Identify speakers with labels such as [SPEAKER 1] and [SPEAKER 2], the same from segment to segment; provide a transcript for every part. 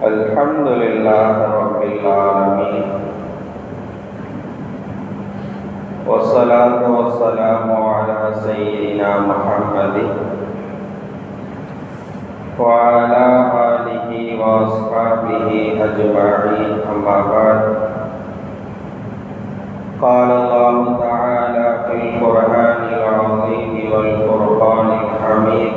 [SPEAKER 1] الحمد لله رب العالمين والصلاة والسلام على سيدنا محمد وعلى آله وأصحابه أجمعين أما بعد قال الله تعالى في القرآن العظيم والفرقان الحميد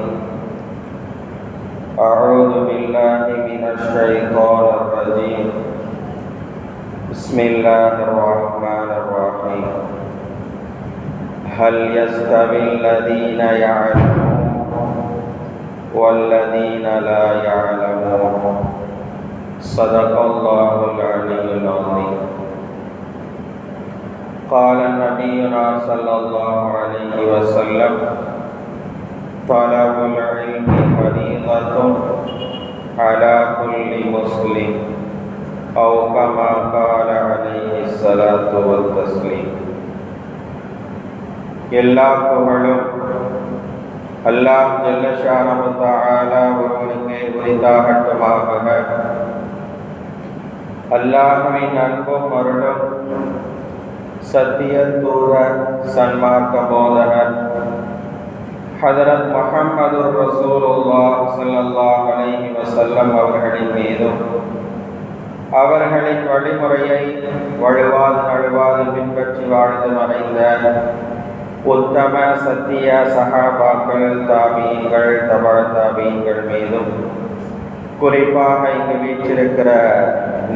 [SPEAKER 1] أعوذ بالله من الشيطان الرجيم بسم الله الرحمن الرحيم هل يستوي الذين يعلمون والذين لا يعلمون صدق الله العلي العظيم قال نبينا صلى الله عليه وسلم طلب العلم فريضة على كل مسلم أو كما قال عليه الصلاة والتسليم எல்லா புகழும் அல்லாஹ் ஜல்ல ஷானஹு தஆலா ஒருவனுக்கே உரித்தாகட்டுமாக. அல்லாஹ்வின் அன்பும் அருளும் சத்திய தூதர் சன்மார்க்க போதகர் ஹஜரத் முஹம்மதுர் ரசூலுல்லாஹ் ஸல்லல்லாஹு அலைஹி வஸல்லம் அவர்களின் மீதும் அவர்களின் வழிமுறையை வழுவாது பின்பற்றி வாழ்ந்து மறைந்த உத்தம சத்திய சஹாபாக்கள், தாபீன்கள், தபஅ தாபீன்கள் மீதும் குறிப்பாக இங்கு வீற்றிருக்கிற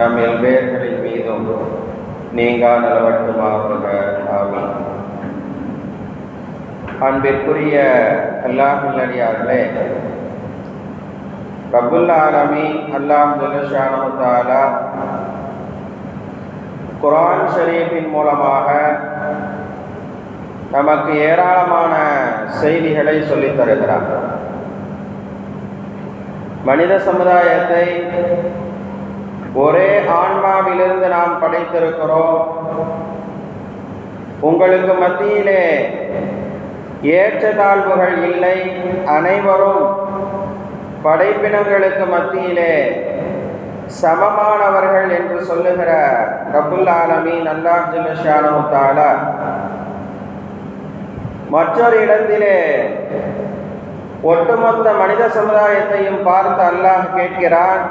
[SPEAKER 1] நம் எல்வேர்களின் மீதும் நீங்கா நலவட்டுமாக. ஆமீன். அன்பிற்குரிய அல்லாஹ்வின் அடியார்களே, ரப்புல் ஆலமீன் அல்லாஹ் ஜல்ல ஷானஹு தஆலா குர்ஆன் ஷரீஃபின் மூலமாக நமக்கு ஏராளமான செய்திகளை சொல்லித் தருகிறார். மனித சமுதாயத்தை ஒரே ஆன்மாவிலிருந்து நாம் படைத்திருக்கிறோம். உங்களுக்கு மத்தியிலே ஏற்றத்தாழ்வுகள் இல்லை. அனைவரும் படைப்பினங்களுக்கு மத்தியிலே சமமானவர்கள் என்று சொல்லுகிற ரப்புல் ஆலமீன் அல்லாஹ் ஜல்ல ஷானஹு தஆலா மற்றொரு இடத்திலே ஒட்டுமொத்த மனித சமுதாயத்தையும் பார்த்து அல்லாஹ் கேட்கிறான்,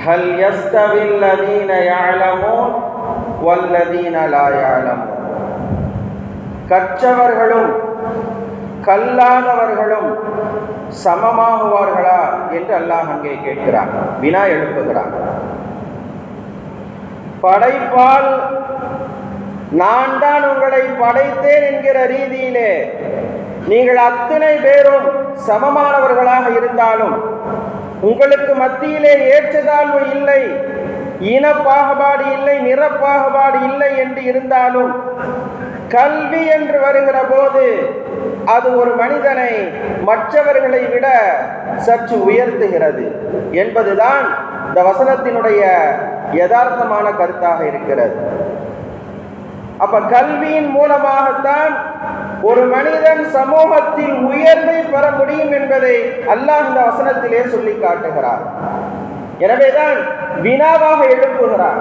[SPEAKER 1] ஹல் யஸ்தவில் லதீன யஅலமூன் வல்லதீன லா யஅலமூன். கற்றவர்களும் கல்லாதவர்களும் சமமாகுவார்களா என்று அல்லாஹ் அங்கே கேட்கிறான், வினா எழுப்புகிறான். படைப்பால் நான் தான் உங்களை படைத்தேன் என்கிற ரீதியிலே நீங்கள் அத்தனை பேரும் சமமானவர்களாக இருந்தாலும் உங்களுக்கு மத்தியிலே ஏற்றத்தாழ்வு இல்லை, இன பாகுபாடு இல்லை, நிற பாகுபாடு இல்லை என்று இருந்தாலும் கல்வி என்று வருகிற போது அது ஒரு மனிதனை மற்றவர்களை விட சற்று உயர்த்துகிறது என்பதுதான் இந்த வசனத்தினுடைய யதார்த்தமான கருத்தாக இருக்கிறது. அப்ப கல்வியின் மூலமாகத்தான் ஒரு மனிதன் சமூகத்தில் உயர்வை பெற முடியும் என்பதை அல்லாஹ் இந்த வசனத்திலே சொல்லி காட்டுகிறார். எனவேதான் வினாவாக எழுப்புகிறார்,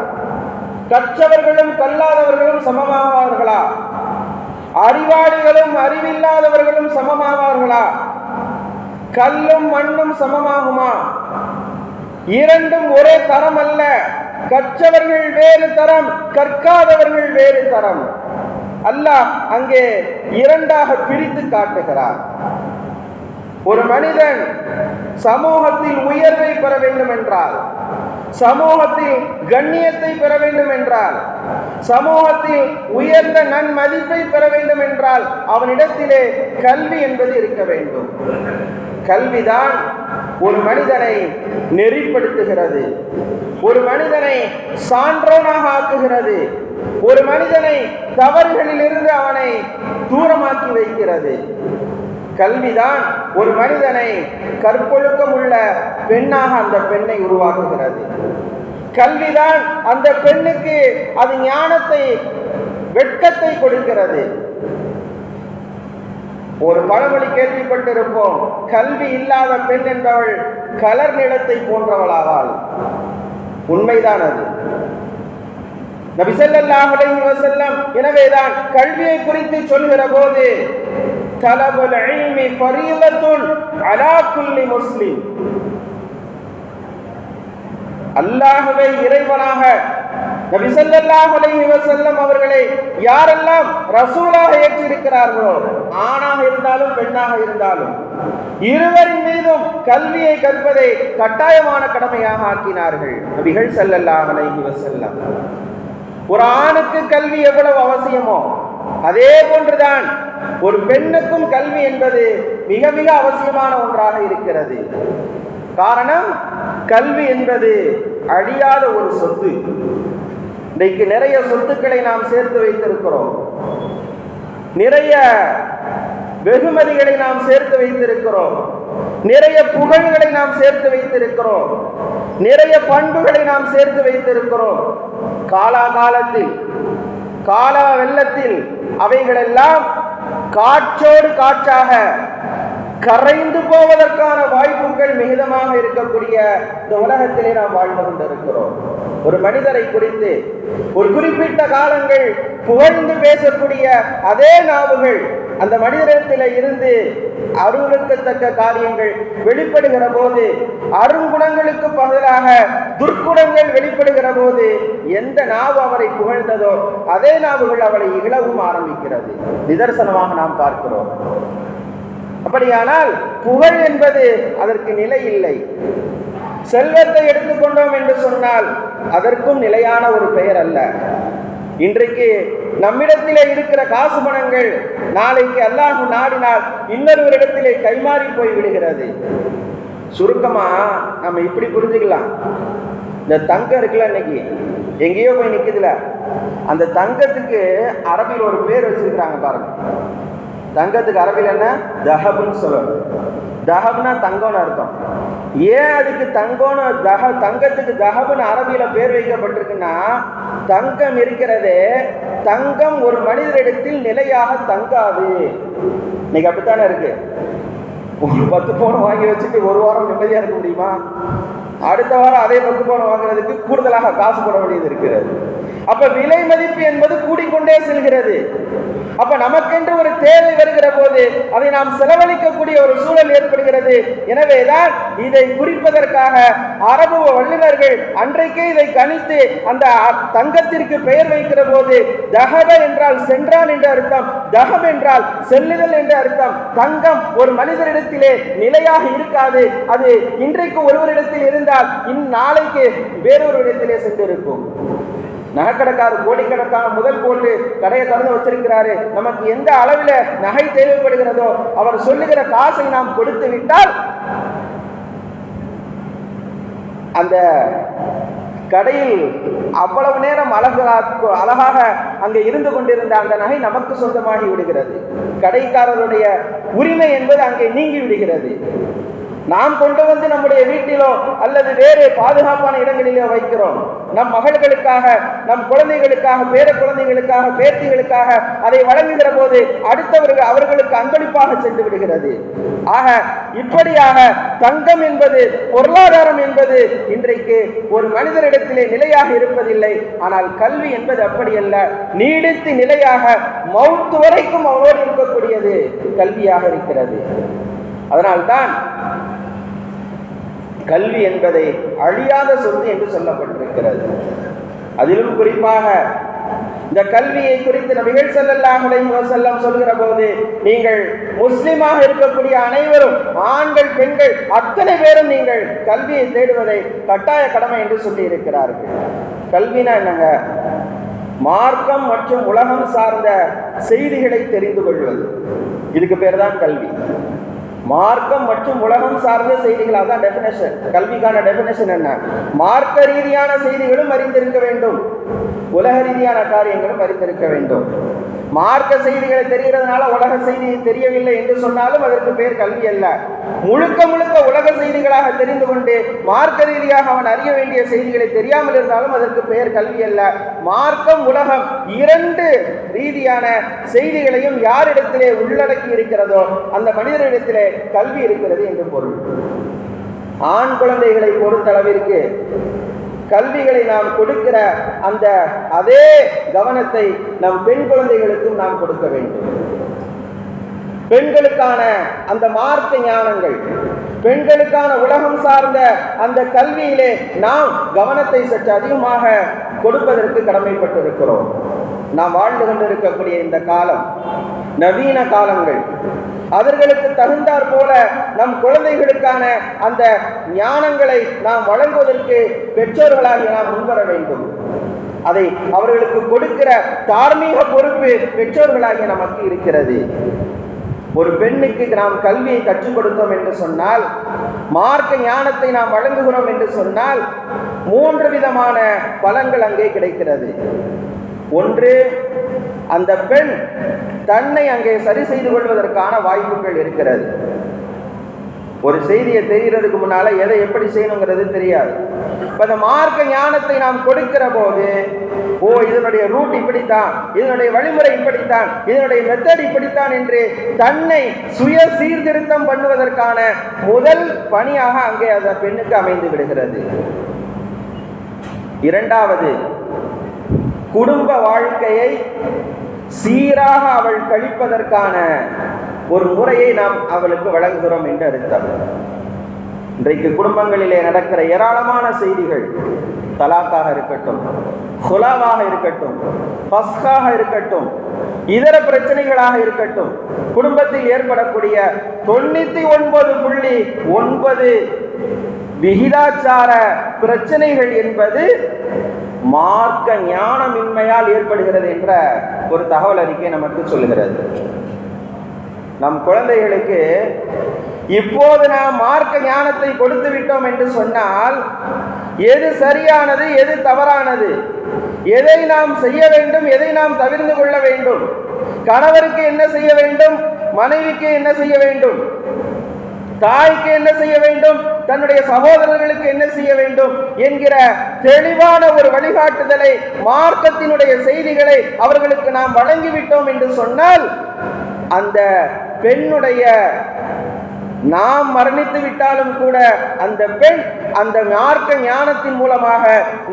[SPEAKER 1] கற்றவர்களும் கல்லாதவர்களும் சமமாவார்களா? அறிவாளிகளும் அறிவில்லாதவர்களும் சமமாவார்களா? கல்லும் மண்ணும் சமமாகுமா? இரண்டும் ஒரே தரம் அல்ல. கற்றவர்கள் வேறு தரம், கற்காதவர்கள் வேறு தரம். அல்லாஹ் அங்கே இரண்டாக பிரித்து காட்டுகிறார். ஒரு மனிதன் சமூகத்தில் உயர்வை பெற வேண்டும் என்றால், சமூகத்தில் கண்ணியத்தை பெற வேண்டும் என்றால், சமூகத்தில் உயர்ந்த நன்மதிப்பை பெற வேண்டும் என்றால் அவனிடத்திலே கல்வி என்பது இருக்க வேண்டும். கல்விதான் ஒரு மனிதனை நெறிப்படுத்துகிறது, ஒரு மனிதனை சான்றோனாக ஆக்குகிறது, ஒரு மனிதனை தவறுகளில் இருந்து அவனை தூரமாக்கி வைக்கிறது. கல்விதான் ஒரு மனிதனை கற்பொழுக்கம் உள்ள பெண்ணாக அந்த பெண்ணை உருவாக்குகிறது. கல்விதான் அந்த பெண்ணுக்கு அது ஞானத்தை, வெட்கத்தை கொடுக்கிறது. ஒரு பழமொழி கேள்விப்பட்டிருப்போம், கல்வி இல்லாத பெண் என்பவள் கலர் நிலத்தை போன்றவளாவாள். உண்மைதான் அது. நபி ஸல்லல்லாஹு அலைஹி வஸல்லம் எனவேதான் கல்வியை குறித்து சொல்கிற போது தலபுல் இல்மி ஃபரீலத்துன் அலா குல்லி முஸ்லிம், அல்லாஹ்வை இறைவனாக நபி ஸல்லல்லாஹு அலைஹி வஸல்லம் அவர்களை யாரெல்லாம் ரசூலாக ஏற்றிருக்கிறார்களோ, ஆணாக இருந்தாலும் பெண்ணாக இருந்தாலும் இருவரின் மீதும் கல்வியை கற்பதை கட்டாயமான கடமையாக ஆக்கினார்கள் நபிகள் ஸல்லல்லாஹு அலைஹி வஸல்லம். ஒரு ஆணுக்கு கல்வி எவ்வளவு அவசியமோ அதே போன்றுதான் ஒரு பெண்ணுக்கும் கல்வி என்பது மிக மிக அவசியமான ஒன்றாக இருக்கிறது. காரணம், கல்வி என்பது அழியாத ஒரு சொத்து. இன்றைக்கு நிறைய சொத்துக்களை நாம் சேர்த்து வைத்திருக்கிறோம், நிறைய வெகுமதிகளை நாம் சேர்த்து வைத்திருக்கிறோம், நிறைய புகழ்களை நாம் சேர்த்து வைத்திருக்கிறோம், நிறைய பண்புகளை நாம் சேர்த்து வைத்திருக்கிறோம். காலாகாலத்தில் கால வெள்ளத்தில் அவைகளெல்லாம் காற்றோடு காற்றாக கரைந்து போவதற்கான வாய்ப்புகள் மிகுதமாக இருக்கக்கூடிய இந்த உலகத்திலே நாம் வாழ்ந்து கொண்டிருக்கிறோம். ஒரு மனிதரை குறித்து ஒரு குறிப்பிட்ட காலங்கள் புகழ்ந்து பேசக்கூடிய அதே நாவுகள் அந்த மனிதரிடத்தில் இருந்து அருளுக்கத்தக்க காரியங்கள் வெளிப்படுகிற போது, அருங்குணங்களுக்கு பதிலாக துர்க்குணங்கள் வெளிப்படுகிற போது எந்த நாவு அவரை புகழ்ந்ததோ அதே நாவுகள் அவளை இகழவும் ஆரம்பிக்கிறது. நிதர்சனமாக நாம் பார்க்கிறோம். அப்படியானால் புகழ் என்பது அதற்கு நிலை இல்லை. செல்வத்தை எடுத்துக்கொண்டோம் என்று சொன்னால் அதற்கும் நிலையான ஒரு பெயர் அல்ல. இன்றைக்கு நம்மிடத்திலே இருக்கிற காசு பணங்கள் நாளைக்கு அல்லாஹ் நாடினால் இன்னொருவரிடத்திலே கைமாறி போய் விடுகிறது. சுருக்கமா நம்ம இப்படி புரிஞ்சுக்கலாம், இந்த தங்கம் இருக்குல்ல, இன்னைக்கு எங்கேயோ போய் நிக்குதுல, அந்த தங்கத்துக்கு அரபியில் ஒரு பேர் வச்சிருக்கிறாங்க பாருங்க. தங்கத்துக்கு அரபியில் என்ன? தஹப்னு சொல்லணும். தஹப்னா தங்கம்னு அர்த்தம். ஏன் அதுக்கு தங்கம்னு தங்கத்துக்கு தஹப்னு அரபியில பேர் வைக்கப்பட்டிருக்குன்னா, தங்கம் இருக்கிறதே, தங்கம் ஒரு மனிதரிடத்தில் நிலையாக தங்காது. இன்னைக்கு அப்படித்தானே இருக்கு. ஒரு 10 பவுன் வாங்கி வச்சுட்டு ஒரு வாரம் நிம்மதியா இருக்க முடியுமா? அடுத்த வாரம் அதே 10 பவுன் வாங்குறதுக்கு கூடுதலாக காசு போட வேண்டியது இருக்கிறது. அப்ப விலை மதிப்பு என்பது கூடிக்கொண்டே செல்கிறது. அப்ப நமக்கென்று ஒரு தேவை வருகிற போது அதை நாம் செலவழிக்கக்கூடிய ஒரு சூழல் ஏற்படுகிறது. எனவேதான் இதை குறிப்பதற்காக அரபு வல்லுநர்கள் அன்றைக்கே இதை கணித்து அந்த தங்கத்திற்கு பெயர் வைக்கிற போது தஹப என்றால் சென்றான் என்று அர்த்தம், தஹப் என்றால் செல்லுதல் என்று அர்த்தம். தங்கம் ஒரு மனிதரிடத்திலே நிலையாக இருக்காது. அது இன்றைக்கு ஒருவரிடத்தில் இருந்தால் இந்நாளைக்கு வேறொரு இடத்திலே சென்று இருக்கும். நகைக்கடைக்காரர் கோடிக்கணக்கான முதல் போட்டு கடையை திறந்து வச்சிருக்கிறாரு. நமக்கு எந்த அளவில் நகை தேவைப்படுகிறதோ அவர் சொல்லுகிற காசை நாம் கொடுத்து விட்டால் அந்த கடையில் அவ்வளவு நேரம் அழகாக அங்கே இருந்து கொண்டிருந்த அந்த நகை நமக்கு சொந்தமாகி விடுகிறது. கடைக்காரருடைய உரிமை என்பது அங்கே நீங்கி விடுகிறது. நாம் கொண்டு வந்து நம்முடைய வீட்டிலோ அல்லது வேறு பாதுகாப்பான இடங்களிலோ வைக்கிறோம். நம் மகள்களுக்காக, நம் குழந்தைகளுக்காக, பேர குழந்தைகளுக்காக, பேத்திகளுக்காக அதை வழங்குகிற போது அடுத்தவர்கள் அவர்களுக்கு அன்பளிப்பாக சென்று விடுகிறது. ஆக இப்படியாக தங்கம் என்பது, பொருளாதாரம் என்பது இன்றைக்கு ஒரு மனிதரிடத்திலே நிலையாக இருப்பதில்லை. ஆனால் கல்வி என்பது அப்படி அல்ல. நீடித்து நிலையாக மௌத்து வரைக்கும் அவரோடு இருக்கக்கூடியது கல்வியாக இருக்கிறது. அதனால்தான் கல்வி என்பதை அழியாத சொத்து என்று சொல்லப்பட்டிருக்கிறது. அதிலும் குறிப்பாக இந்த கல்வியை குறித்து நபிகள் ஸல்லல்லாஹு அலைஹி வஸல்லம் சொல்கிற போது, நீங்கள் முஸ்லிமாக இருக்கக்கூடிய அனைவரும், ஆண்கள் பெண்கள் அத்தனை பேரும் நீங்கள் கல்வியை தேடுவதை கட்டாய கடமை என்று சொல்லி இருக்கிறார்கள். கல்வினா என்னங்க? மார்க்கம் மற்றும் உலகம் சார்ந்த செய்திகளை தெரிந்து கொள்வது. இதுக்கு பேர் தான் கல்வி. மார்க்கம் மற்றும் உலகம் சார்ந்த செய்திகள், அதான் டெபினேஷன். கல்விக்கான டெபினேஷன் என்ன? மார்க்க ரீதியான செய்திகளும் அறிந்திருக்க வேண்டும், உலக ரீதியான காரியங்களும் அறிந்திருக்க வேண்டும். மார்க்க செய்திகளை தெரிகிறதுனால உலக செய்தி தெரியவில்லை என்று சொன்னாலும் அதற்கு பேர் கல்வி அல்ல. முழுக்க முழுக்க உலக செய்திகளாக தெரிந்து கொண்டு மார்க்க ரீதியாக அவன் அறிய வேண்டிய செய்திகளை தெரியாமல் இருந்தாலும் அதற்கு பெயர் கல்வி அல்ல. மார்க்கம் உலகம் இரண்டு ரீதியான செய்திகளையும் யாரிடத்திலே உள்ளடக்கி இருக்கிறதோ அந்த மனிதரிடத்திலே கல்வி இருக்கிறது என்று பொருள். ஆண் குழந்தைகளை பொறுத்தளவிற்கு கல்விகளை நாம் கொடுக்கிற அந்த அதே கவனத்தை நம் பெண் குழந்தைகளுக்கும் நாம் கொடுக்க வேண்டும். பெண்களுக்கான அந்த மார்க்க ஞானங்கள், பெண்களுக்கான உலகம் சார்ந்த அந்த கல்வியிலே நாம் கவனத்தை சற்று அதிகமாக கொடுப்பதற்கு கடமைப்பட்டிருக்கிறோம். நாம் வாழ்ந்து கொண்டிருக்கக்கூடிய இந்த காலம் நவீன காலங்கள். அவர்களுக்கு தகுந்தாற் போல நம் குழந்தைகளுக்கான அந்த ஞானங்களை நாம் வழங்குவதற்கு பெற்றோர்களாகி நாம் முன்வர வேண்டும். அதை அவர்களுக்கு கொடுக்கிற தார்மீக பொறுப்பு பெற்றோர்களாகிய நமக்கு இருக்கிறது. ஒரு பெண்ணுக்கு நாம் கல்வியை கற்றுக் கொடுத்தோம் என்று சொன்னால், மார்க்க ஞானத்தை நாம் வழங்குகிறோம் என்று சொன்னால் 3 விதமான பலன்கள் அங்கே கிடைக்கிறது. ஒன்று, அந்த பெண் தன்னை அங்கே சரி செய்து கொள்வதற்கான வாய்ப்புகள் இருக்கிறது. ஒரு செய்தியை தெரிகிறதுக்கு முன்னால எதை எப்படி செய்யணுங்கிறது தெரியாது. இப்ப அந்த மார்க்க ஞானத்தை நாம் கொடுக்கிற போது, ஓ இதனுடைய ரூட் இப்படித்தான், இதனுடைய வழிமுறை இப்படித்தான், இதனுடைய மெத்தட் இப்படித்தான் என்று தன்னை சுய சீர்திருத்தம் பண்ணுவதற்கான முதல் பணியாக அங்கே அந்த பெண்ணுக்கு அமைந்து விடுகிறது. இரண்டாவது, குடும்ப வாழ்க்கையை சீராக அவள் கழிப்பதற்கான ஒரு முறையை நாம் அவளுக்கு வழங்குகிறோம் என்று அர்த்தம். இன்றைக்கு குடும்பங்களிலே நடக்கிற ஏராளமான செய்திகள், தலாக்காக இருக்கட்டும், ஹுலாவாக இருக்கட்டும், ஃபஸ்காக இருக்கட்டும், இதர பிரச்சனைகளாக இருக்கட்டும், குடும்பத்தில் ஏற்படக்கூடிய 99.9 விகிதாச்சார பிரச்சனைகள் என்பது மார்க்க ஞானமின்மையால் ஏற்படுகிறது என்ற ஒரு தகவல் அறிக்கை நமக்கு சொல்கிறது. நம் குழந்தைகளுக்கு இப்போது நாம் மார்க்க ஞானத்தை கொடுத்து விட்டோம் என்று சொன்னால், எது சரியானது, எது தவறானது, எதை நாம் செய்ய வேண்டும், எதை நாம் தவிர்த்து கொள்ள வேண்டும், கணவருக்கு என்ன செய்ய வேண்டும், மனைவிக்கு என்ன செய்ய வேண்டும், தாய்க்கு என்ன செய்ய வேண்டும், தன்னுடைய சகோதரர்களுக்கு என்ன செய்ய வேண்டும் என்கிற தெளிவான ஒரு வழிகாட்டுதலை, மார்க்கத்தினுடைய செய்திகளை அவர்களுக்கு நாம் வழங்கிவிட்டோம் என்று சொன்னால், அந்த பெண்ணுடைய நாம் மரணித்து விட்டாலும் கூட அந்த பெண் அந்த மார்க்க ஞானத்தின் மூலமாக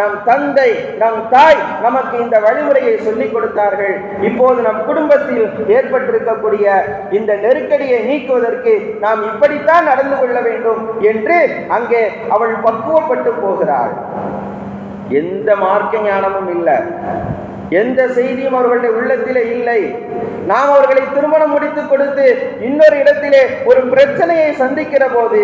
[SPEAKER 1] நம் தந்தை, நம் தாய் நமக்கு இந்த வழிமுறையை சொல்லிக் கொடுத்தார்கள். இப்போது நம் குடும்பத்தில் ஏற்பட்டிருக்கக்கூடிய இந்த நெருக்கடியை நீக்குவதற்கு நாம் இப்படித்தான் நடந்து கொள்ள வேண்டும் என்று அங்கே அவள் பக்குவப்பட்டு போகிறாள். எந்த மார்க்க ஞானமும் இல்லை, எந்த செய்தியும் அவர்களுடைய உள்ளத்திலே இல்லை. நாம் அவர்களை திருமணம் முடித்து கொடுத்து இன்னொரு இடத்திலே ஒரு பிரச்சனையை சந்திக்கிற போது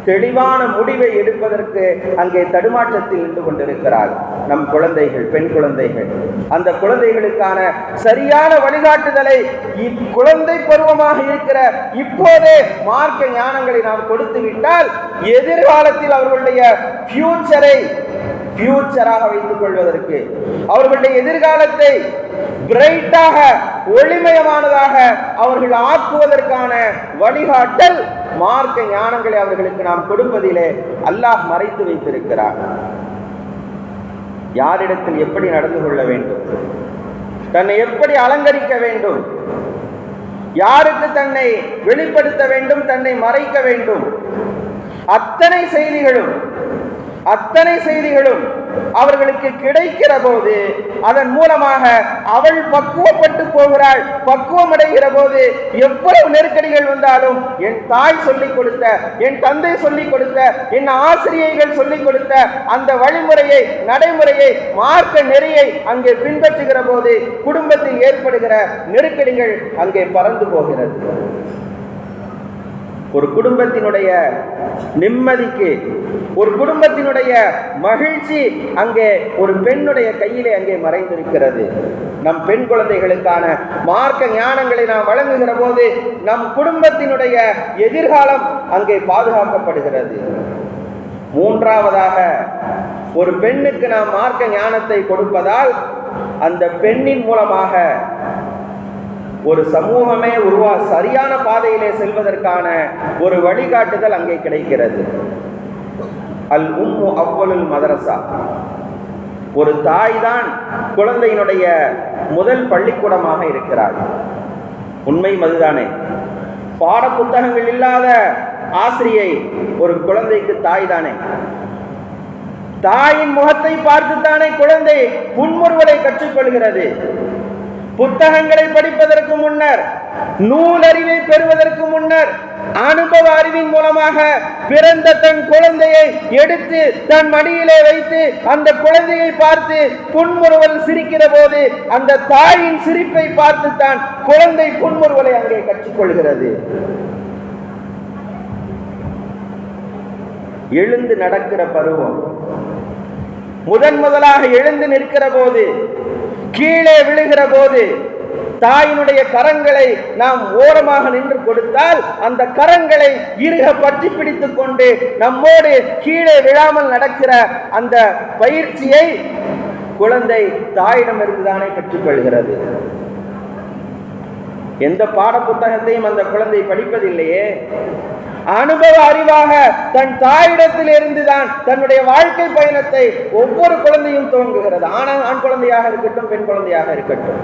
[SPEAKER 1] தெளிவான முடிவை எடுப்பதற்கு அங்கே தடுமாற்றத்தில் நின்று கொண்டிருக்கிறாள் நம் குழந்தைகள், பெண் குழந்தைகள். அந்த குழந்தைகளுக்கான சரியான வழிகாட்டுதலை குழந்தை பருவமாக இருக்கிற இப்போதே மார்க்க ஞானங்களை நாம் கொடுத்து விட்டால், எதிர்காலத்தில் அவர்களுடைய ஃபியூச்சராக வைத்துக் கொள்வதற்கு, அவர்களுடைய எதிர்காலத்தை பிரைட்டாக, ஒளிமயமானதாக அவர்கள் ஆக்குவதற்கான வழிகாட்டல் மார்க்க ஞானங்களை அவர்களுக்கு நாம் கொடுப்பதிலே அல்லாஹ் மறைத்து வைத்திருக்கிறார். யாரிடத்தில் எப்படி நடந்து கொள்ள வேண்டும், தன்னை எப்படி அலங்கரிக்க வேண்டும், யாருக்கு தன்னை வெளிப்படுத்த வேண்டும், தன்னை மறைக்க வேண்டும், அத்தனை செய்திகளும் அவர்களுக்கு கிடைக்கிற போது அதன் மூலமாக அவள் பக்குவப்பட்டு போகிறாள். பக்குவம் அடைகிற போது எவ்வளவு நெருக்கடிகள் வந்தாலும் என் தாய் சொல்லிக் கொடுத்த, என் தந்தை சொல்லிக் கொடுத்த, என் ஆசிரியர்கள் சொல்லிக் கொடுத்த அந்த வழிமுறையை, நடைமுறையை, மார்க்க நெறியை அங்கே பின்பற்றுகிற போது குடும்பத்தில் ஏற்படுகிற நெருக்கடிகள் அங்கே பறந்து போகிறது. ஒரு குடும்பத்தினுடைய நிம்மதிக்கு, ஒரு குடும்பத்தினுடைய மகிழ்ச்சி அங்கே ஒரு பெண்ணுடைய கையிலே அங்கே மறைந்திருக்கிறது. நம் பெண் குழந்தைகளுக்கான மார்க்க ஞானங்களை நாம் வழங்குகிற போது நம் குடும்பத்தினுடைய எதிர்காலம் அங்கே பாதுகாக்கப்படுகிறது. மூன்றாவதாக, ஒரு பெண்ணுக்கு நாம் மார்க்க ஞானத்தை கொடுப்பதால் அந்த பெண்ணின் மூலமாக ஒரு சமூகமே சரியான பாதையிலே செல்வதற்கான ஒரு வழிகாட்டுதல் அங்கே கிடைக்கிறது. அல் உம்மு அவ்வலுல் மதரசா. ஒரு தாய் தான் குழந்தையினுடைய முதல் பள்ளிக்கூடமாக இருக்கிறாள். உண்மை மதுதானே? பாட புத்தகங்கள் இல்லாத ஆசிரியை ஒரு குழந்தைக்கு தாய் தானே. தாயின் முகத்தை பார்த்துத்தானே குழந்தை புன்முறுவலை கற்றுக்கொள்கிறது. புத்தகங்களை படிப்பதற்கு முன்னர், நூலறிவை பெறுவதற்கு முன்னர், அனுபவ அறிவின் மூலமாக பிறந்த தன் குழந்தையை எடுத்து தன் மடியிலே வைத்து அந்த குழந்தையை பார்த்து புன்முறுவல் சிரிக்கிற போது அந்த தாயின் சிரிப்பை பார்த்து தான் குழந்தை புன்முறுவலை அங்கே கற்றுக்கொள்கிறது. எழுந்து நடக்கிற பருவம், முதலாக எழுந்து நிற்கிற போது, கீழே விழுகிற போது தாயினுடைய கரங்களை நாம் ஓரமாக நின்று கொடுத்தால் அந்த கரங்களை இறுக பற்றி பிடித்துக் கொண்டு நம்மோடு கீழே விழாமல் நடக்கிற அந்த பயிற்சியை குழந்தை தாயிடமிருந்துதானே பெற்றுக்கொள்கிறது. எந்த பாட புத்தகத்தையும் அந்த குழந்தை படிப்பதில்லையே. அனுபவ அறிவாக தன் தாயிடத்தில் இருந்துதான் தன்னுடைய வாழ்க்கை பயணத்தை ஒவ்வொரு குழந்தையும் துவங்குகிறது. ஆண் குழந்தையாக இருக்கட்டும், பெண் குழந்தையாக இருக்கட்டும்.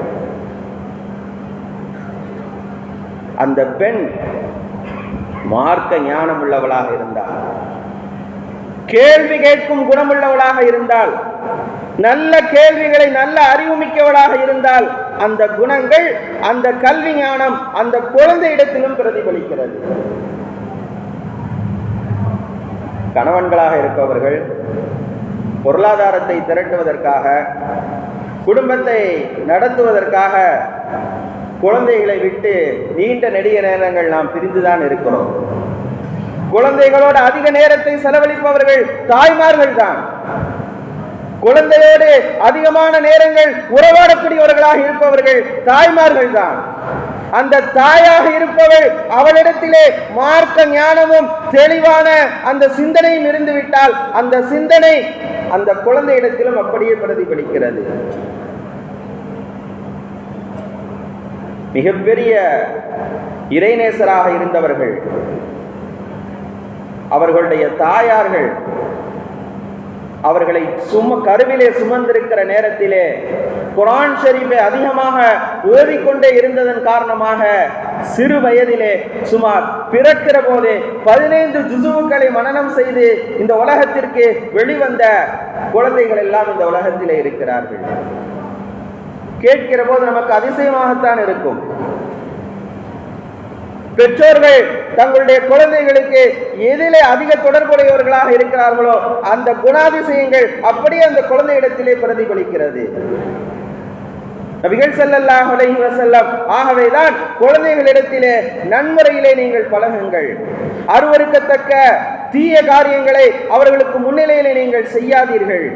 [SPEAKER 1] அந்த பெண் மார்க்க ஞானம் உள்ளவளாக இருந்தால், கேள்வி கேட்கும் குணமுள்ளவளாக இருந்தால், நல்ல கேள்விகளை நல்ல அறிவுமிக்கவளாக இருந்தால், அந்த குணங்கள், அந்த கல்வி ஞானம் அந்த குழந்தை இடத்திலும் பிரதிபலிக்கிறது. கணவன்களாக இருப்பவர்கள் பொருளாதாரத்தை திரட்டுவதற்காக, குடும்பத்தை நடத்துவதற்காக குழந்தைகளை விட்டு நீண்ட நெடிய நேரங்கள் நாம் பிரிந்துதான் இருக்கிறோம். குழந்தைகளோடு அதிக நேரத்தை செலவழிப்பவர்கள் தாய்மார்கள் தான். குழந்தையோடு அதிகமான நேரங்கள் உறவாடக்கூடியவர்களாக இருப்பவர்கள் தாய்மார்கள் தான். அந்த தாயாக இருப்பவள், அவளிடத்திலே மார்க்க ஞானமும் தெளிவான அந்த சிந்தனையும் இருந்துவிட்டால் அந்த சிந்தனை அந்த குழந்தையிடத்திலும் அப்படியே பிரதிபலிக்கிறது. மிகப்பெரிய இறைநேசராக இருந்தவர்கள், அவர்களுடைய தாயார்கள் அவர்களை கருவிலே சுமந்திருக்கிற நேரத்திலே குர்ஆன் ஷரீஃபை அதிகமாக ஓதிக்கொண்டே இருந்ததன் காரணமாக சிறு வயதிலே சுமார் பிறக்கிற போதே 15 ஜுசுக்களை மனனம் செய்து இந்த உலகத்திற்கு வெளிவந்த குழந்தைகள் எல்லாம் இந்த உலகத்திலே இருக்கிறார்கள். கேட்கிற போது நமக்கு அதிசயமாகத்தான் இருக்கும். பெற்றோர்கள் தங்களுடைய குழந்தைகளுக்கு எதிலே அதிக தொடர்புடையவர்களாக இருக்கிறார்களோ அந்த குணாதிசயங்கள் அப்படியே அந்த குழந்தையிடத்திலே பிரதிபலிக்கிறது. நபிகள் ஸல்லல்லாஹு அலைஹி வஸல்லம் ஆகவேதான் குழந்தைகளிடத்திலே நன்முறையிலே நீங்கள் பழகுங்கள், அருவருக்கத்தக்க தீய காரியங்களை அவர்களுக்கு முன்னிலையிலே நீங்கள் செய்யாதீர்கள்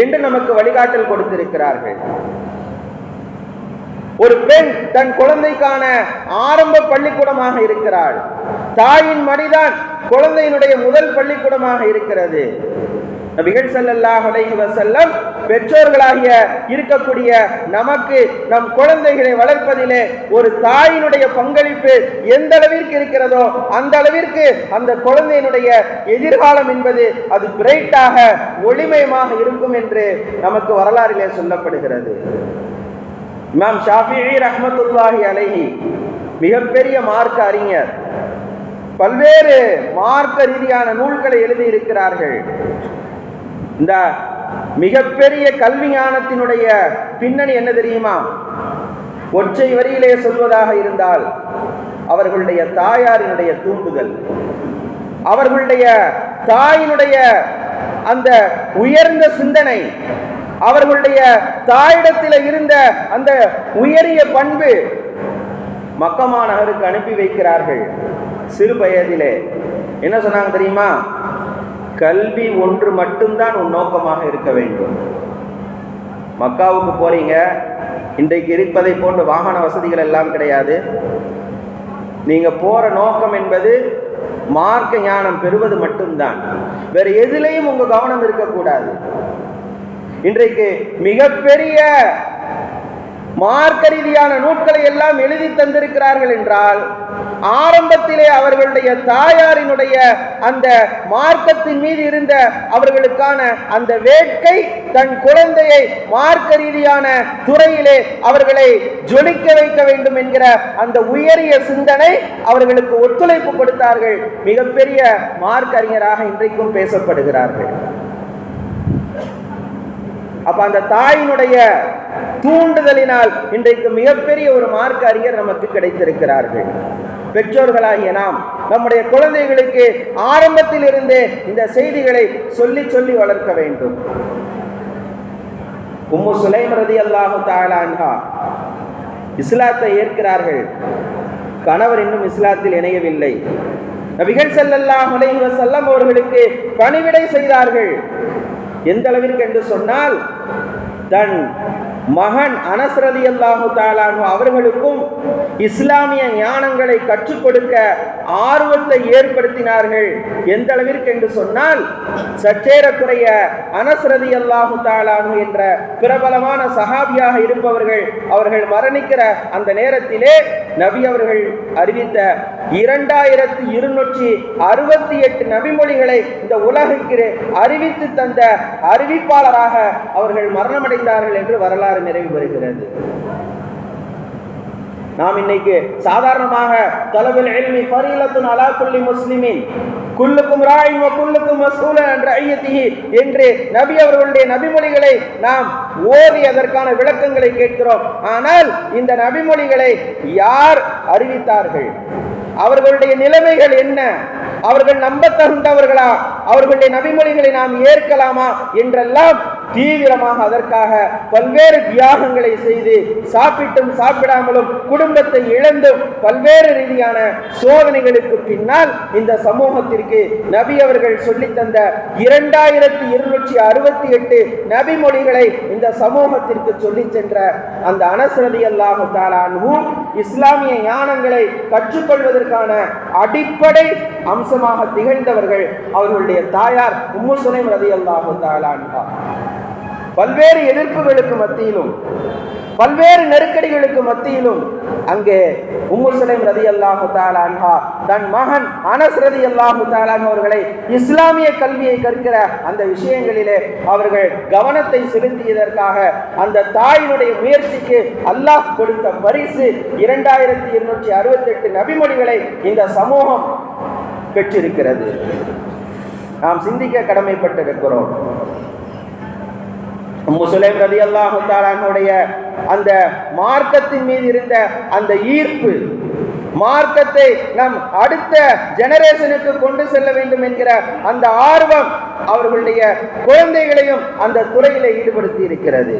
[SPEAKER 1] என்று நமக்கு வழிகாட்டல் கொடுத்திருக்கிறார்கள். ஒரு பெண் தன் குழந்தைக்கான ஆரம்ப பள்ளிக்கூடமாக இருக்கிறாள். தாயின் மடிதான் குழந்தையினுடைய முதல் பள்ளிக்கூடமாக இருக்கிறது. நபிகள் ஸல்லல்லாஹு அலைஹி வஸல்லம் பெற்றோர்களாகிய இருக்கக்கூடிய நமக்கு நம் குழந்தைகளை வளர்ப்பதிலே ஒரு தாயினுடைய பங்களிப்பு எந்த அளவிற்கு இருக்கிறதோ அந்த அளவிற்கு அந்த குழந்தையினுடைய எதிர்காலம் என்பது அது பிரைட்டாக ஒளிமயமாக இருக்கும் என்று நமக்கு வரலாறிலே சொல்லப்படுகிறது. இமாம் ஷாஃபிஈ ரஹ்மத்துல்லாஹி அலைஹி மிகப்பெரிய மார்க்க அறிஞர், பல்வேறு மார்க்க ரீதியான நூல்களை எழுதி இருக்கிறார்கள். இந்த மிகப்பெரிய கல்வி ஞானத்தினுடைய பின்னணி என்ன தெரியுமா? ஒற்றை வரியிலே சொல்வதாக இருந்தால் அவர்களுடைய தாயாரினுடைய தூண்டுதல், அவர்களுடைய தாயினுடைய அந்த உயர்ந்த சிந்தனை, அவர்களுடைய தாயிடத்தில் இருந்த அந்த உயரிய பண்பு மக்கமா நகருக்கு அனுப்பி வைக்கிறார்கள். சிறு வயதிலே என்ன சொன்னாங்க தெரியுமா? கல்வி ஒன்று மட்டும்தான் உன் நோக்கமாக இருக்க வேண்டும். மக்காவுக்கு போறீங்க, இன்றைக்கு இருப்பதை போன்ற வாகன வசதிகள் எல்லாம் கிடையாது. நீங்க போற நோக்கம் என்பது மார்க்க ஞானம் பெறுவது மட்டும்தான். வேற எதிலையும் உங்க கவனம் இருக்கக்கூடாது. இன்றைக்கு மிகப்பெரிய மார்க்க ரீதியான நூல்களை எல்லாம் எழுதி தந்திருக்கிறார்கள் என்றால், ஆரம்பத்திலே அவர்களுடைய தாயாரினுடைய அந்த மார்க்கத்தின் மீது இருந்த அவர்களுக்கான அந்த வேட்கை, தன் குழந்தையை மார்க்க ரீதியான துறையிலே அவர்களை ஜொலிக்க வைக்க வேண்டும் என்கிற அந்த உயரிய சிந்தனை அவர்களுக்கு ஒத்துழைப்பு கொடுத்தார்கள். மிகப்பெரிய மார்க்க அறிஞராக இன்றைக்கும் பேசப்படுகிறார்கள். அப்ப அந்த தாயினுடைய தூண்டுதலினால் இன்றைக்கு மிகப்பெரிய ஒரு மார்க்க அறிஞர் நமக்கு கிடைத்திருக்கிறார்கள். பெற்றோர்களாகிய நாம் நம்முடைய குழந்தைகளுக்கு ஆரம்பத்தில் இருந்தே இந்த செய்திகளை சொல்லி சொல்லி வளர்க்க வேண்டும். உம்மு சுலைம் ரலியல்லாஹு தஆலா அன்ஹா இஸ்லாத்தை ஏற்கிறார்கள். கணவர் இன்னும் இஸ்லாத்தில் இணையவில்லை. நபிகள் ஸல்லல்லாஹு அலைஹி வஸல்லம் அவர்களுக்கு பணிவிடை செய்தார்கள். எந்த அளவிற்கு என்று சொன்னால், தன் மகன் அனஸ் ரலியல்லாஹு தஆலா அன்ஹு அவர்களுக்கும் இஸ்லாமிய ஞானங்களை கற்றுக் கொடுக்க ஆர்வத்தை ஏற்படுத்தினார்கள். எந்த அளவிற்கு என்று சொன்னால், சற்றேறக்குறைய அனஸ் ரலியல்லாஹு தஆலா அன்ஹு என்ற பிரபலமான சஹாபியாக இருப்பவர்கள் அவர்கள் மரணிக்கிற அந்த நேரத்திலே நபி அவர்கள் அறிவித்த 2268 நபிமொழிகளை இந்த உலகிற்கு அறிவித்து தந்த அறிவிப்பாளராக அவர்கள் மரணமடைந்தார்கள் என்று வரலாறு நிறைவு பெறுகிறது. நாம் இன்னைக்கு சாதாரணமாக தலபுல் இல்மி ஃபரீலத்துன் அலா குல்லி முஸ்லிமின் குல்லுக்கும் ராயின் வ குல்லுக்கும் மஸ்ஊலன் அன் ரஅய்யத்திஹி என்று நபி அவர்களுடைய நபிமொழிகளை நாம் ஓதி அதற்கான விளக்கங்களை கேட்கிறோம். ஆனால் இந்த நபிமொழிகளை யார் அறிவித்தார்கள்? அவர்களுடைய நிலைமைகள் என்ன? அவர்கள் நம்ப தகுந்தவர்களா? அவர்களுடைய நபிமொழிகளை நாம் ஏற்கலாமா என்றெல்லாம் தீவிரமாக அதற்காக பல்வேறு தியாகங்களை செய்து, சாப்பிட்டும் சாப்பிடாமலும் குடும்பத்தை இழந்தும் பல்வேறு ரீதியான சோதனைகளுக்கு பின்னால் இந்த சமூகத்திற்கு நபி அவர்கள் சொல்லித் தந்த 2268 நபிமொழிகளை இந்த சமூகத்திற்கு சொல்லி சென்ற அந்த அனஸ் ரலியல்லாஹு தஆலா அன்ஹு இஸ்லாமிய ஞானங்களை கற்றுக்கொள்வதற்கான அடிப்படை அம்சமாக திகழ்ந்தவர்கள் அவர்களுடைய தாயார் உம்மு சுலைம் ரலியல்லாஹு தஆலா அன்ஹா. பல்வேறு எதிர்ப்புகளுக்கு மத்தியிலும் பல்வேறு நெருக்கடிகளுக்கு மத்தியிலும் அங்கே உம்மு சுலைம் ரலியல்லாஹு தஆலா அன்ஹா தன் மகன் அனஸ் ரலியல்லாஹு தஆலா அவர்களை இஸ்லாமிய கல்வியை கற்கிற அந்த விஷயங்களிலே அவர்கள் கவனத்தை செலுத்தியதற்காக அந்த தாயினுடைய முயற்சிக்கு அல்லாஹ் கொடுத்த பரிசு 2268 நபிமொழிகளை இந்த சமூகம் பெற்றிருக்கிறது. நாம் சிந்திக்க கடமைப்பட்டிருக்கிறோம். உம்மு சுலைம் ரலியல்லாஹு தஆலா அன்ஹுடைய அந்த மார்க்கத்தின் மீது இருந்த அந்த ஈர்ப்பு, மார்க்கத்தை நம் அடுத்த ஜெனரேஷனுக்கு கொண்டு செல்ல வேண்டும் என்கிற அந்த ஆர்வம் அவர்களுடைய குழந்தைகளையும் அந்த துறையிலே ஈடுபடுத்தி இருக்கிறது.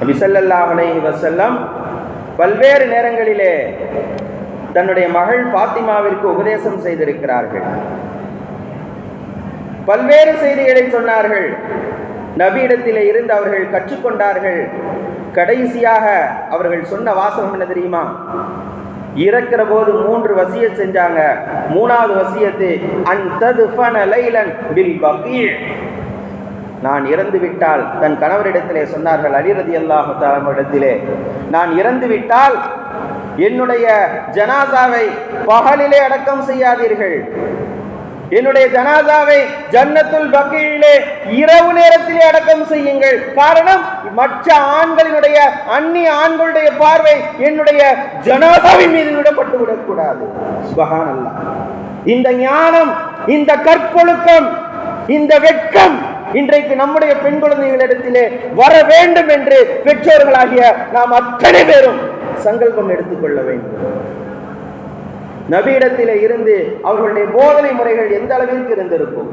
[SPEAKER 1] நபி ஸல்லல்லாஹு அலைஹி வஸல்லம் பல்வேறு நேரங்களிலே தன்னுடைய மகள் ஃபாத்திமாவிற்கு உபதேசம் செய்திருக்கிறார்கள். பல்வேறு செய்திகளை சொன்னார்கள். நபியிடத்திலே இருந்து அவர்கள் கற்றுக்கொண்டார்கள். கடைசியாக அவர்கள் சொன்ன வாசகம் என்ன தெரியுமா? இறக்கிற போது 3 வசியத் செஞ்சாங்க. 3வது வசியத்து அன் தத்ஃபன லைலன் பில் பகீ. நான் இறந்து விட்டால், தன் கணவரிடத்திலே சொன்னார்கள், அலி ரலியல்லாஹு தஆலா இடத்திலே, நான் இறந்து விட்டால் என்னுடைய ஜனாசாவை பகலிலே அடக்கம் செய்யாதீர்கள், என்னுடைய ஜனாசாவை ஜன்னத்துல் பகீயிலே இரவு நேரத்திலே அடக்கம் செய்யுங்கள். காரணம், மற்ற ஆண்களினுடைய அந்நிய ஆண்களுடைய பார்வை என்னுடைய ஜனாசாவின் மீது விடப்பட்டு விடக்கூடாது. சுப்ஹானல்லாஹ். இந்த ஞானம், இந்த கற்பொழுக்கம், இந்த வெட்கம் இன்றைக்கு நம்முடைய பெண் குழந்தைகளிடத்திலே வர வேண்டும் என்று பெற்றோர்களாகிய நாம் அத்தனை பேரும் சங்கல்பம் எடுத்துக்கொள்ள வேண்டும். நபியிடத்திலே இருந்து அவர்களுடைய போதனை முறைகள் எந்த அளவிற்கு இருந்திருக்கும்?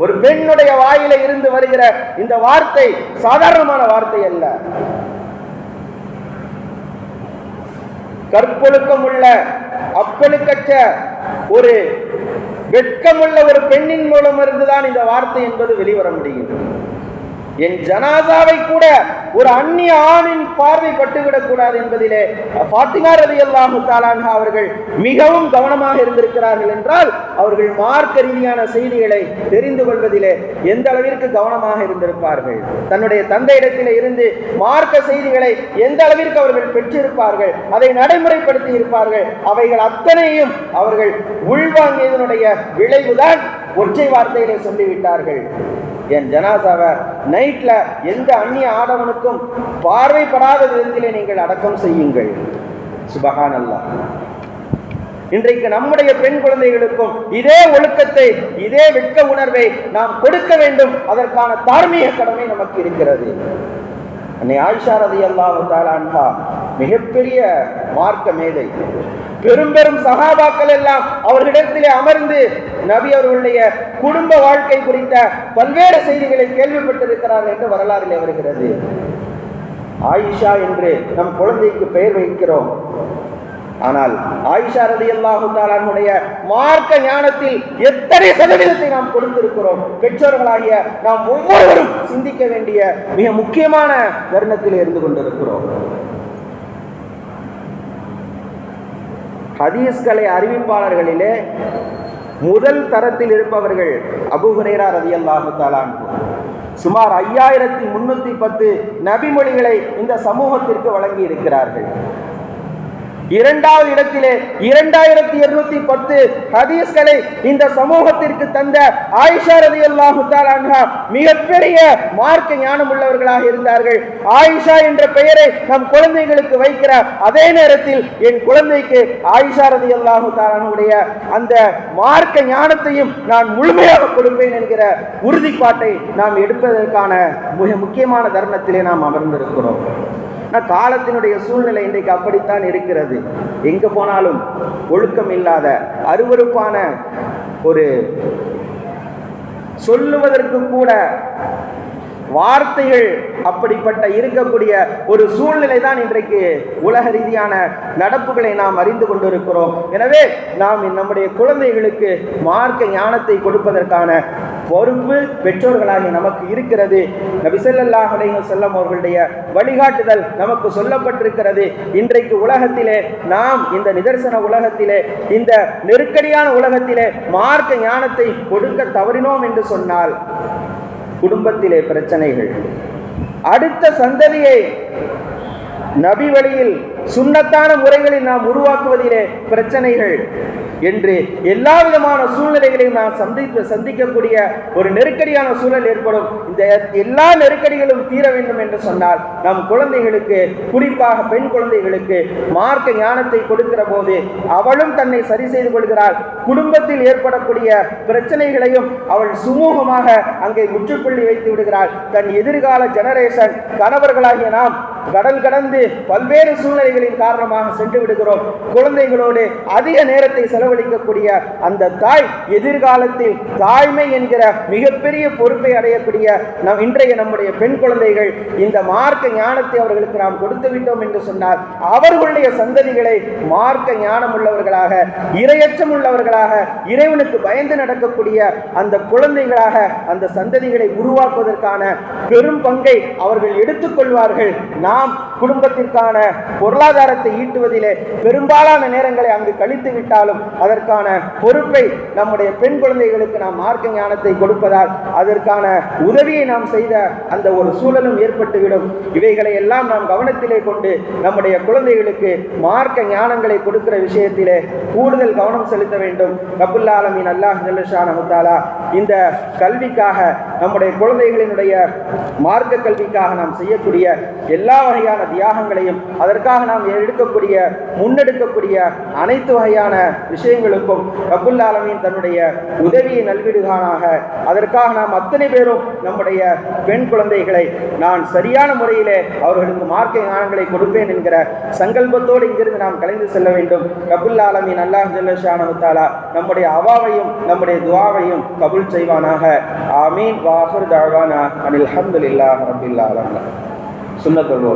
[SPEAKER 1] ஒரு பெண்ணுடைய வாயில இருந்து வருகிற இந்த வார்த்தை சாதாரணமான வார்த்தை அல்ல. கற்பொழுக்கம் உள்ள அப்பழுக்கற்ற ஒரு வெட்கமுள்ள ஒரு பெண்ணின் மூலம் இருந்துதான் இந்த வார்த்தை என்பது வெளிவர முடியும். என் ஜனாசாவை கூட ஒரு அந்நிய ஆணின் பார்வை பட்டுவிடக் கூடாது என்பதிலே ஃபாத்திமா ரலியல்லாஹு தஆலா அன்ஹா அவர்கள் மிகவும் கவனமாக இருந்திருக்கிறார்கள் என்றால் அவர்கள் மார்க்க ரீதியான செய்திகளை தெரிந்து கொள்வதிலே எந்த அளவிற்கு கவனமாக இருந்திருப்பார்கள். தன்னுடைய தந்தையிடத்திலே இருந்து மார்க்க செய்திகளை எந்த அளவிற்கு அவர்கள் பெற்றிருப்பார்கள், அதை நடைமுறைப்படுத்தி இருப்பார்கள். அவைகள் அத்தனையும் அவர்கள் உள்வாங்கியதனுடைய விளைவுதான் ஒற்றை வார்த்தையிலே சொல்லிவிட்டார்கள், என் ஜனாசாவை நைட்ல எந்த அந்நிய ஆடவனுக்கும் பார்வைப்படாத விதத்திலே நீங்கள் அடக்கம் செய்யுங்கள். சுபஹானல்லாஹ். இன்றைக்கு நம்முடைய பெண் குழந்தைகளுக்கும் இதே ஒழுக்கத்தை, இதே வெட்க உணர்வை நாம் கொடுக்க வேண்டும். அதற்கான தார்மீக கடமை நமக்கு இருக்கிறது. அன்னை ஆயிஷா ரலியல்லாஹு தஆலா அன்ஹா மிகப்பெரிய மார்க்க மேதை. பெரும் பெரும் சஹாபாக்கள் எல்லாம் அவர்களிடத்திலே அமர்ந்து நபி அவர்களுடைய குடும்ப வாழ்க்கை குறித்த பல்வேறு செய்திகளை கேள்விப்பட்டிருக்கிறார்கள் என்று வரலாறிலே வருகிறது. ஆயிஷா என்று நம் குழந்தைக்கு பெயர் வைக்கிறோம். ஆனால் ஆயிஷா ரலியல்லாஹு தஆலா அன்ஹுடைய மார்க்க ஞானத்தில் எத்தனை சதவீதத்தை நாம் கொடுத்திருக்கிறோம்? பெற்றோர்களாகிய நாம் ஒவ்வொருவரும் சிந்திக்க வேண்டிய மிக முக்கியமான தருணத்தில் இருந்து கொண்டிருக்கிறோம். ஹதீஸ்களை அறிவிப்பாளர்களிலே முதல் தரத்தில் இருப்பவர்கள் அபூ ஹுரைரா ரலியல்லாஹு தஆலா அன்ஹு. சுமார் 5310 நபிமொழிகளை இந்த சமூகத்திற்கு வழங்கி இருக்கிறார்கள். இரண்டாவது இடத்திலே 2210 ஹதீஸ்களை இந்த சமூகத்திற்கு தந்த ஆயிஷா ரலியல்லாஹு தஆலா அன்ஹா மிகப்பெரிய மார்க்க ஞானம் உள்ளவர்களாக இருந்தார்கள். ஆயிஷா என்ற பெயரை நம் குழந்தைகளுக்கு வைக்கிற அதே நேரத்தில் என் குழந்தைக்கு ஆயிஷா ரலியல்லாஹு தஆலா அன்ஹுடைய அந்த மார்க்க ஞானத்தையும் நான் முழுமையாக கொடுப்பேன் என்கிற உறுதிப்பாட்டை நாம் எடுப்பதற்கான மிக முக்கியமான தருணத்திலே நாம் அமர்ந்திருக்கிறோம். காலத்தினுடைய சூழ்நிலை இன்றைக்கு அப்படித்தான் இருக்கிறது. எங்க போனாலும் ஒழுக்கம் இல்லாத அருவருப்பான ஒரு சொல்லுவதற்கு கூட வார்த்தைகள் அப்படிப்பட்ட இருக்கக்கூடிய ஒரு சூழ்நிலை தான் இன்றைக்கு உலக ரீதியான நடப்புகளை நாம் அறிந்து கொண்டிருக்கிறோம். எனவே நாம் நம்முடைய குழந்தைகளுக்கு மார்க்க ஞானத்தை கொடுப்பதற்கான பொறுப்பு பெற்றோர்களாகிய நமக்கு இருக்கிறது. நபி ஸல்லல்லாஹு அலைஹி வஸல்லம் அவர்களுடைய வழிகாட்டுதல் நமக்கு சொல்லப்பட்டிருக்கிறது. இன்றைக்கு உலகத்திலே நாம் இந்த நிதர்சன உலகத்திலே, இந்த நெருக்கடியான உலகத்திலே மார்க்க ஞானத்தை கொடுக்க தவறினோம் என்று சொன்னால் குடும்பத்திலே பிரச்சனைகள், அடுத்த சந்ததியை நபி வழியில் சுன்னத்தான முறைகளில் நாம் உருவாக்குவதிலே பிரச்சனைகள் என்று எல்லா விதமான சூழ்நிலைகளையும் நாம் சந்திக்கக்கூடிய ஒரு நெருக்கடியான சூழல் ஏற்படும். இந்த எல்லா நெருக்கடிகளும் தீர வேண்டும் என்று சொன்னால் நம் குழந்தைகளுக்கு, குறிப்பாக பெண் குழந்தைகளுக்கு மார்க்க ஞானத்தை கொடுக்கிற போது அவளும் தன்னை சரி செய்து கொள்கிறாள். குடும்பத்தில் ஏற்படக்கூடிய பிரச்சனைகளையும் அவள் சுமூகமாக அங்கே முற்றுப்புள்ளி வைத்து விடுகிறாள். தன் எதிர்கால ஜெனரேஷன், கணவர்களாகிய நாம் கடல் கடந்து பல்வேறு சூழ்நிலைகளின் காரணமாக சென்று விடுகிறோம். குழந்தைகளோடு அதிக நேரத்தை செலவழிக்கக்கூடிய அந்த தாய் எதிர்காலத்தில் தாய்மை என்கிற மிகப்பெரிய பொறுப்பை அடையக்கூடிய இன்றைய நம்முடைய பெண் குழந்தைகள் இந்த மார்க்க ஞானத்தை அவர்களுக்கு நாம் கொடுத்து விட்டோம் என்று சொன்னால் அவர்களுடைய சந்ததிகளை மார்க்க ஞானம் உள்ளவர்களாக, இரையச்சம் உள்ளவர்களாக, இறைவனுக்கு பயந்து நடக்கக்கூடிய அந்த குழந்தைகளாக அந்த சந்ததிகளை உருவாக்குவதற்கான பெரும் பங்கை அவர்கள் எடுத்துக்கொள்வார்கள். நாம் குடும்பத்திற்கான பொருளாதாரத்தை ஈட்டுவதிலே பெரும்பாலான நேரங்களை அங்கு கழித்து விட்டாலும் அதற்கான பொறுப்பை நம்முடைய பெண் குழந்தைகளுக்கு நாம் மார்க்க ஞானத்தை கொடுப்பதால் அதற்கான உதவியை நாம் செய்த அந்த ஒரு சூழலும் ஏற்பட்டுவிடும். இவைகளை எல்லாம் நாம் கவனத்திலே கொண்டு நம்முடைய குழந்தைகளுக்கு மார்க்க ஞானங்களை கொடுக்கிற விஷயத்திலே கூடுதல் கவனம் செலுத்த வேண்டும். ரப்புல் ஆலமீன் அல்லாஹ் ஜல்ல ஷானஹு தஆலா இந்த கல்விக்காக, நம்முடைய குழந்தைகளினுடைய மார்க்க கல்விக்காக நாம் செய்யக்கூடிய எல்லா வகையான தியாகங்களையும், அதற்காக நாம் முன்னெடுக்கக்கூடிய அனைத்து வகையான விஷயங்களுக்கும் ரப்புல் ஆலமீன் தன்னுடைய உதவியை நல்விடுகானாக. அதற்காக நாம் அத்தனை பேரும் நம்முடைய பெண் குழந்தைகளை நான் சரியான முறையிலே அவர்களுக்கு மார்க்க ஞானங்களை கொடுப்பேன் என்கிற சங்கல்பத்தோடு இங்கிருந்து நாம் கலைந்து செல்ல வேண்டும். ரப்புல் ஆலமீன் அல்லாஹ் ஜல்ல ஷானஹு தஆலா நம்முடைய அவாவையும் நம்முடைய துஆவையும் கபூல் செய்வானாக. ஆமீன். வ ஆகிரு தஅவானா அனில் ஹம்துலில்லாஹி ரப்பில் ஆலமீன். சுன்னத்துல்